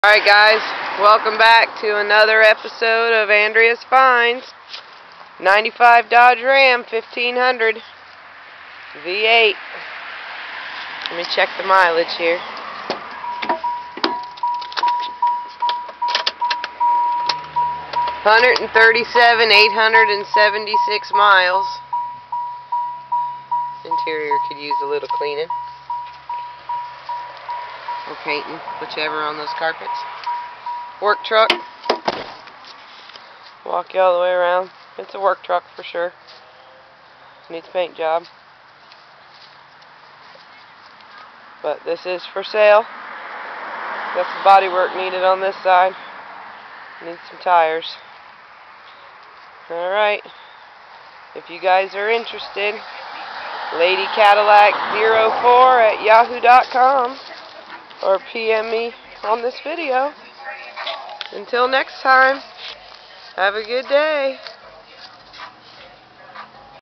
Alright guys, welcome back to another episode of Andrea'S Finds. 95 Dodge Ram 1500 V8. Let me check the mileage here. $137,876 miles. Interior could use a little cleaning or painting, whichever on those carpets. Work truck. Walk you all the way around. It's a work truck for sure. Needs a paint job. But this is for sale. Got some body work needed on this side. Needs some tires. Alright. If you guys are interested, LadyCadillac04@yahoo.com or PM me on this video. Until next time, have a good day.